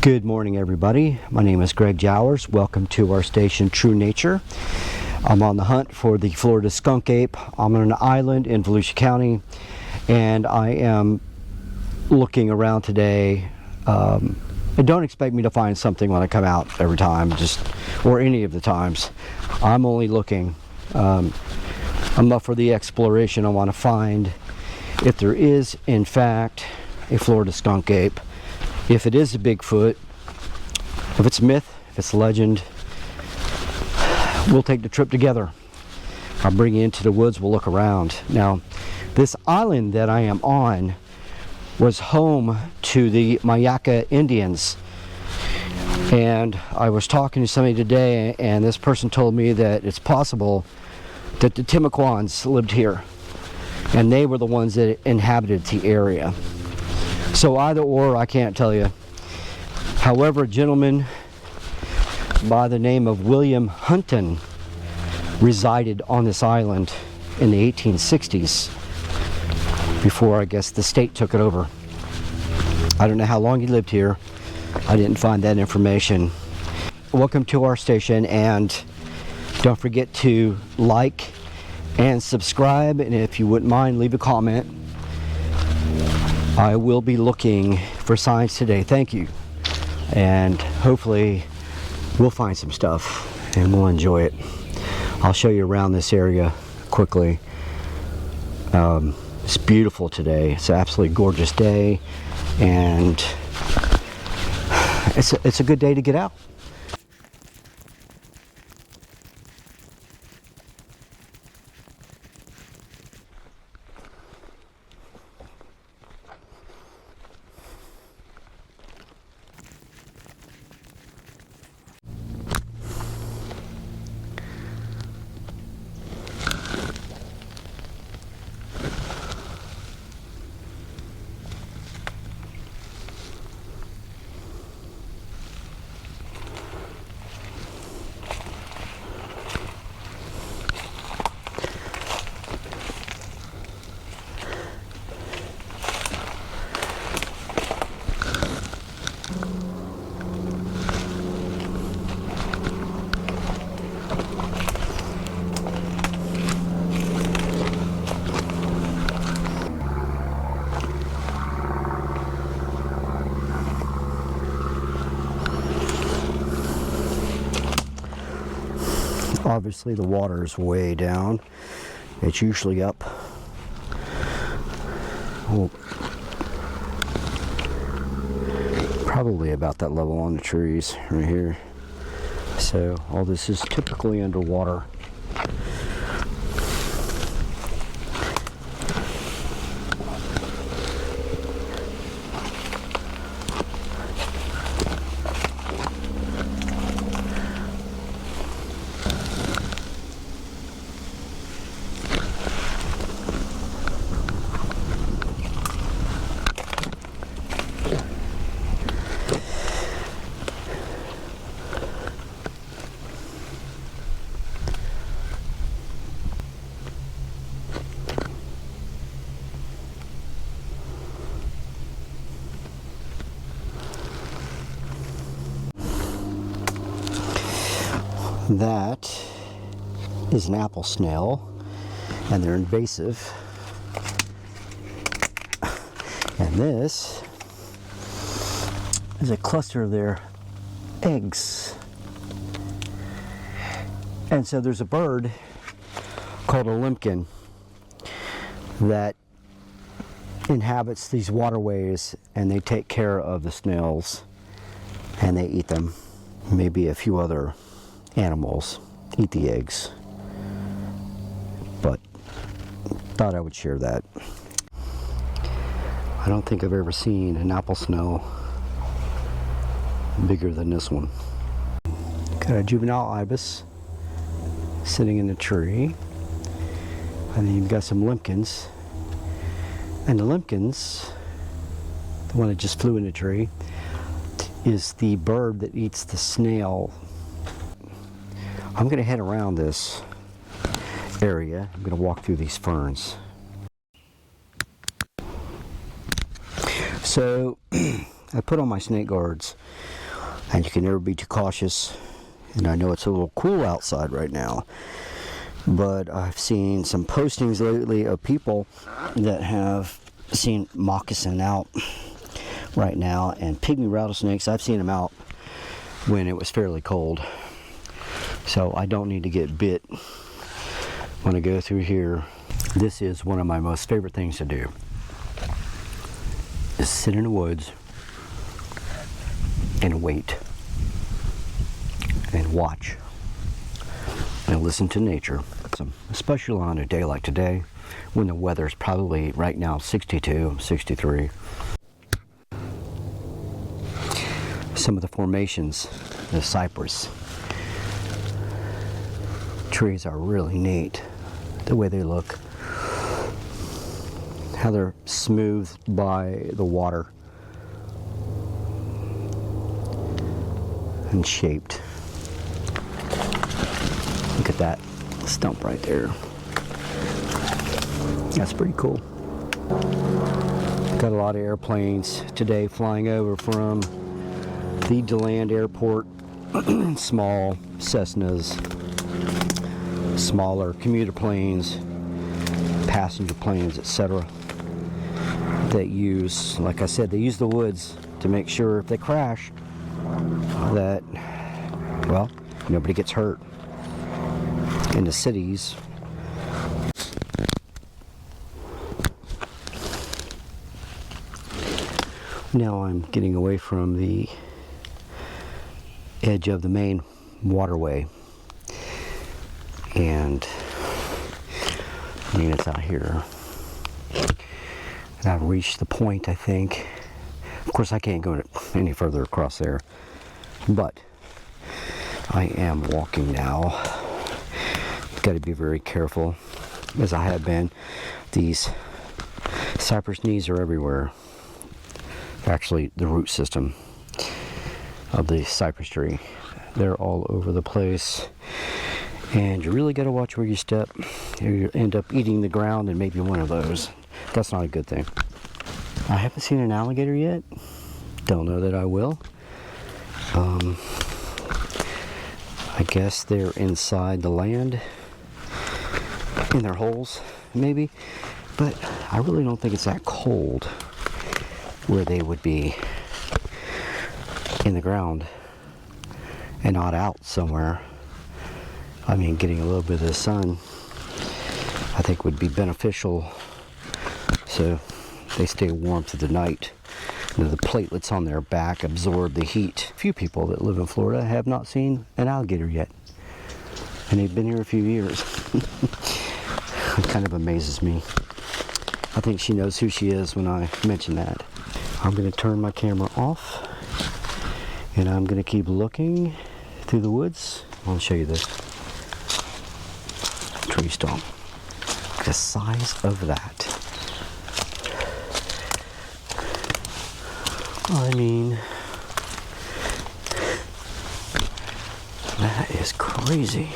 Good morning, everybody. My name is Greg Jowers. Welcome to our station, True Nature. I'm on the hunt for the Florida skunk ape. I'm on an island in Volusia County, and I am looking around today. And don't expect me to find something when I come out every time, or any of the times. I'm only looking. I'm up for the exploration. I want to find if there is, in fact, a Florida skunk ape. If it is a Bigfoot, if it's myth, if it's legend, we'll take the trip together. I'll bring you into the woods, we'll look around. Now, this island that I am on was home to the Mayaka Indians. And I was talking to somebody today, and this person told me that it's possible that the Timucuans lived here. And they were the ones that inhabited the area. So either or, I can't tell you. However, a gentleman by the name of William Hunton resided on this island in the 1860s, before I guess the state took it over. I don't know how long he lived here. I didn't find that information. Welcome to our station, and don't forget to like and subscribe, and if you wouldn't mind, leave a comment. I will be looking for signs today. Thank you. And hopefully we'll find some stuff and we'll enjoy it. I'll show you around this area quickly. It's beautiful today. It's an absolutely gorgeous day, and it's a good day to get out. Obviously the water is way down. It's usually up. Well, probably about that level on the trees right here. So all this is typically underwater. That is an apple snail, and they're invasive. And this is a cluster of their eggs. And so there's a bird called a limpkin that inhabits these waterways, and they take care of the snails and they eat them. Maybe a few other animals eat the eggs, but thought I would share that. I don't think I've ever seen an apple snail bigger than this one. Got a juvenile ibis sitting in the tree, and then you've got some limpkins, and the limpkins, the one that just flew in the tree, is the bird that eats the snail. I'm going to head around this area. I'm going to walk through these ferns. So I put on my snake guards, and you can never be too cautious. And I know it's a little cool outside right now, but I've seen some postings lately of people that have seen moccasin out right now, and pygmy rattlesnakes. I've seen them out when it was fairly cold, so I don't need to get bit when I go through here. This is one of my most favorite things to do, is sit in the woods and wait and watch and listen to nature, especially on a day like today when the weather's probably right now 62, 63. Some of the formations, the cypress trees are really neat, the way they look, how they're smoothed by the water and shaped. Look at that stump right there. That's pretty cool. Got a lot of airplanes today flying over from the DeLand airport. Small Cessnas, smaller commuter planes, passenger planes, etc. That use, like I said, they use the woods to make sure if they crash that, well, nobody gets hurt. In the cities, now I'm getting away from the edge of the main waterway, and I mean, it's out here, and I've reached the point, I think. Of course, I can't go any further across there, but I am walking now. Got to be very careful, as I have been. These cypress knees are everywhere. Actually, the root system of the cypress tree, they're all over the place, and you really got to watch where you step. You end up eating the ground and maybe one of those. That's not a good thing. I haven't seen an alligator yet. Don't know that I will. I guess they're inside the land, in their holes, maybe. But I really don't think it's that cold where they would be in the ground and not out somewhere. I mean, getting a little bit of the sun, I think, would be beneficial, so they stay warm through the night. You know, the platelets on their back absorb the heat. Few people that live in Florida have not seen an alligator yet, and they've been here a few years. It kind of amazes me. I think she knows who she is when I mention that. I'm going to turn my camera off, and I'm going to keep looking through the woods. I'll show you this tree stump. The size of that. I mean, that is crazy.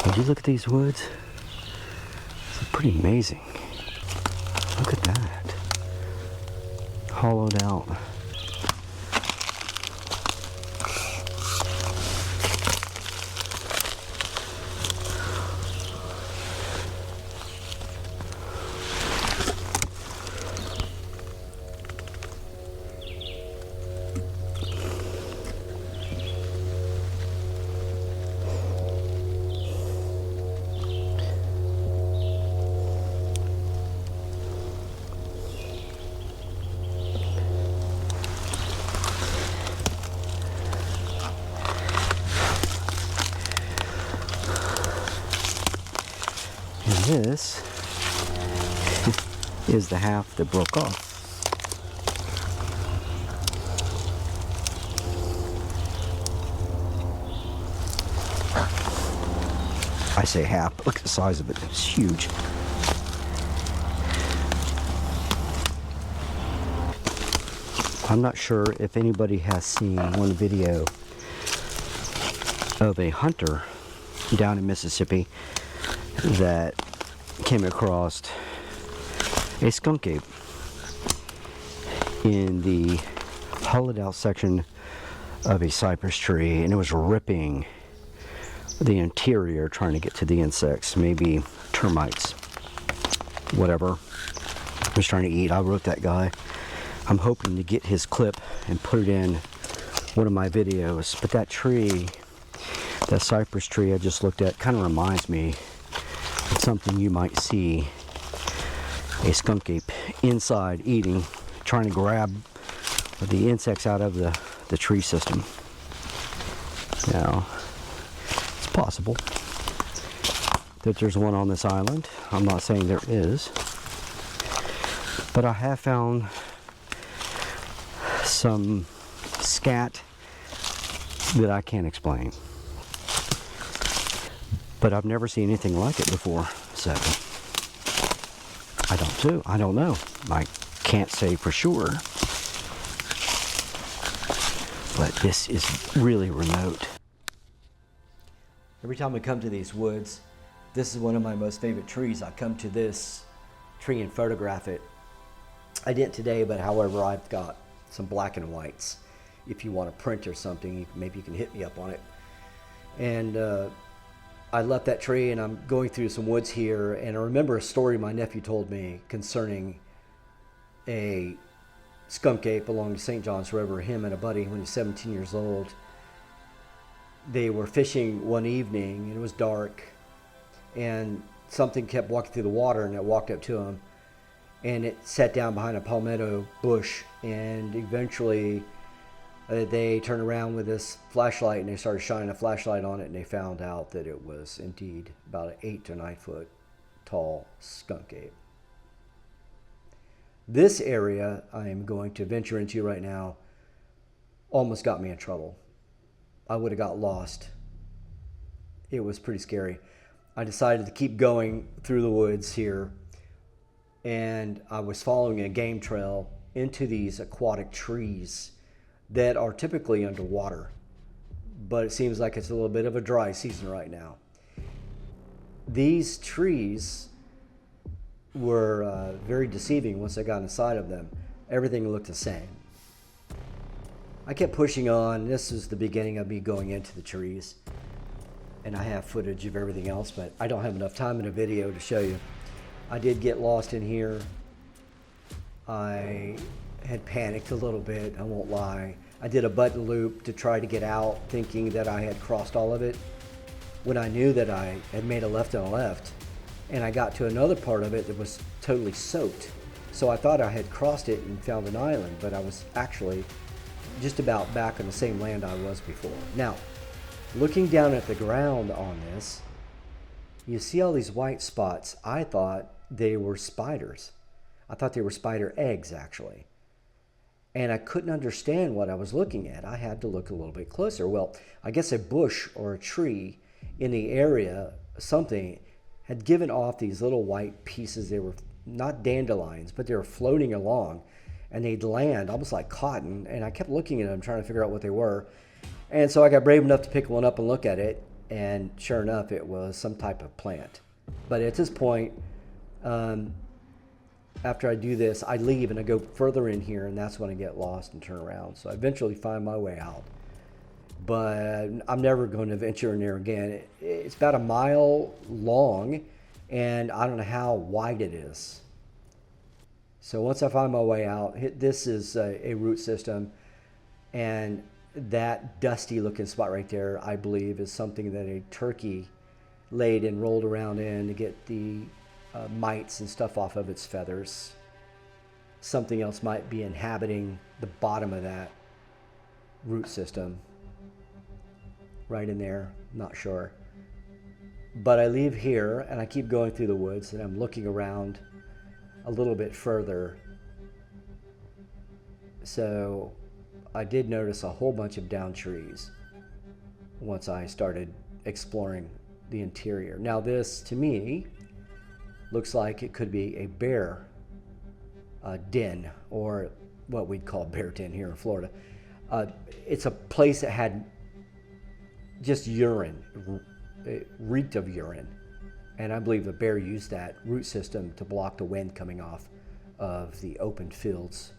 Would you look at these woods? It's pretty amazing. Look at that. Hollowed out. This is the half that broke off. I say half, look at the size of it, it's huge. I'm not sure if anybody has seen one video of a hunter down in Mississippi that came across a skunk ape in the hollowed out section of a cypress tree, and it was ripping the interior trying to get to the insects, maybe termites, whatever it was trying to eat. I wrote that guy. I'm hoping to get his clip and put it in one of my videos. But that tree, that cypress tree I just looked at, kind of reminds me of something you might see a skunk ape inside eating, trying to grab the insects out of the tree system. Now, it's possible that there's one on this island. I'm not saying there is, but I have found some scat that I can't explain. But I've never seen anything like it before, so I don't know. I can't say for sure. But this is really remote. Every time I come to these woods, this is one of my most favorite trees. I come to this tree and photograph it. I didn't today, but however, I've got some black and whites. If you want to print or something, maybe you can hit me up on it. And I left that tree, and I'm going through some woods here, and I remember a story my nephew told me concerning a skunk ape along the St. Johns River. Him and a buddy, when he was 17 years old, they were fishing one evening, and it was dark, and something kept walking through the water, and it walked up to him, and it sat down behind a palmetto bush, and eventually they turned around with this flashlight, and they started shining a flashlight on it, and they found out that it was indeed about an 8 to 9 foot tall skunk ape. This area I am going to venture into right now almost got me in trouble. I would have got lost. It was pretty scary. I decided to keep going through the woods here, and I was following a game trail into these aquatic trees that are typically underwater, but it seems like it's a little bit of a dry season right now. These trees were very deceiving once I got inside of them. Everything looked the same. I kept pushing on. This is the beginning of me going into the trees, and I have footage of everything else, but I don't have enough time in a video to show you. I did get lost in here. I had panicked a little bit, I won't lie. I did a button loop to try to get out, thinking that I had crossed all of it, when I knew that I had made a left and a left, and I got to another part of it that was totally soaked. So I thought I had crossed it and found an island, but I was actually just about back on the same land I was before. Now, looking down at the ground on this, you see all these white spots. I thought they were spiders. I thought they were spider eggs, actually. And I couldn't understand what I was looking at. I had to look a little bit closer. Well, I guess a bush or a tree in the area, something, had given off these little white pieces. They were not dandelions, but they were floating along, and they'd land almost like cotton. And I kept looking at them, trying to figure out what they were. And so I got brave enough to pick one up and look at it, and sure enough, it was some type of plant. But at this point, after I do this, I leave and I go further in here, and that's when I get lost and turn around. So I eventually find my way out, but I'm never going to venture in there again. It's about a mile long, and I don't know how wide it is. So once I find my way out, this is a root system, and that dusty looking spot right there, I believe, is something that a turkey laid and rolled around in to get the mites and stuff off of its feathers. Something else might be inhabiting the bottom of that root system right in there, not sure. But I leave here and I keep going through the woods, and I'm looking around a little bit further. So I did notice a whole bunch of down trees once I started exploring the interior. Now this, to me, looks like it could be a bear den, or what we'd call bear den here in Florida. It's a place that had just urine. It reeked of urine. And I believe the bear used that root system to block the wind coming off of the open fields.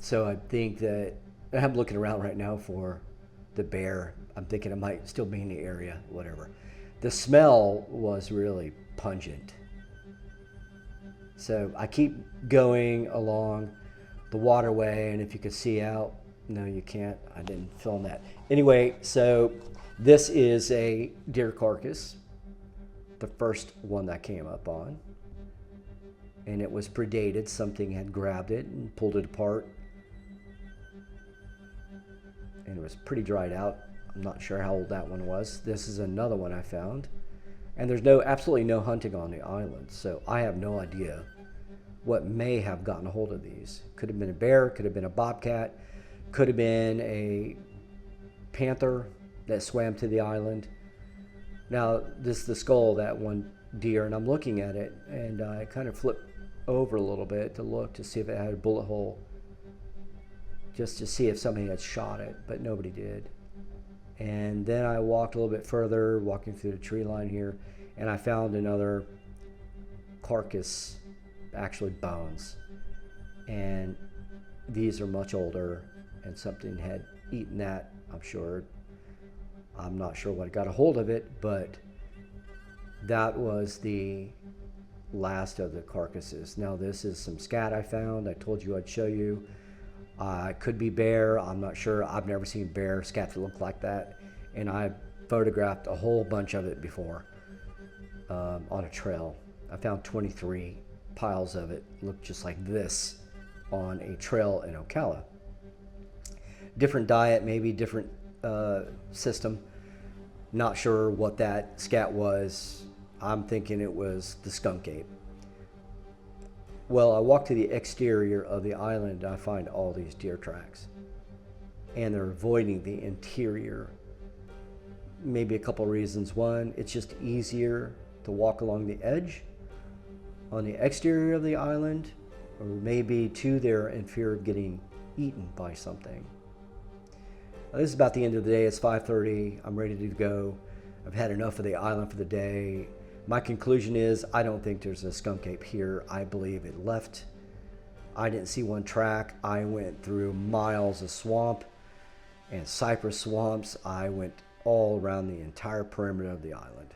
So I think that, I'm looking around right now for the bear. I'm thinking it might still be in the area, whatever. The smell was really pungent. So I keep going along the waterway, and if you could see out, no, you can't. I didn't film that. Anyway, so this is a deer carcass, the first one that came up on. And it was predated. Something had grabbed it and pulled it apart. And it was pretty dried out. I'm not sure how old that one was. This is another one I found. And there's absolutely no hunting on the island, so I have no idea what may have gotten a hold of these. Could have been a bear, could have been a bobcat, could have been a panther that swam to the island. Now, this is the skull of that one deer, and I'm looking at it, and I kind of flip over a little bit to look to see if it had a bullet hole, just to see if somebody had shot it, but nobody did. And then I walked a little bit further, walking through the tree line here, and I found another carcass, actually bones. And these are much older, and something had eaten that, I'm sure. I'm not sure what got a hold of it, but that was the last of the carcasses. Now this is some scat I found. I told you I'd show you. It could be bear, I'm not sure. I've never seen bear scat that look like that. And I photographed a whole bunch of it before on a trail. I found 23 piles of it, looked just like this on a trail in Ocala. Different diet, maybe different system. Not sure what that scat was. I'm thinking it was the skunk ape. Well, I walk to the exterior of the island and I find all these deer tracks. And they're avoiding the interior. Maybe a couple reasons. One, it's just easier to walk along the edge on the exterior of the island. Or maybe two, they're in fear of getting eaten by something. Now, this is about the end of the day. It's 5:30. I'm ready to go. I've had enough of the island for the day. My conclusion is I don't think there's a skunk ape here. I believe it left. I didn't see one track. I went through miles of swamp and cypress swamps. I went all around the entire perimeter of the island.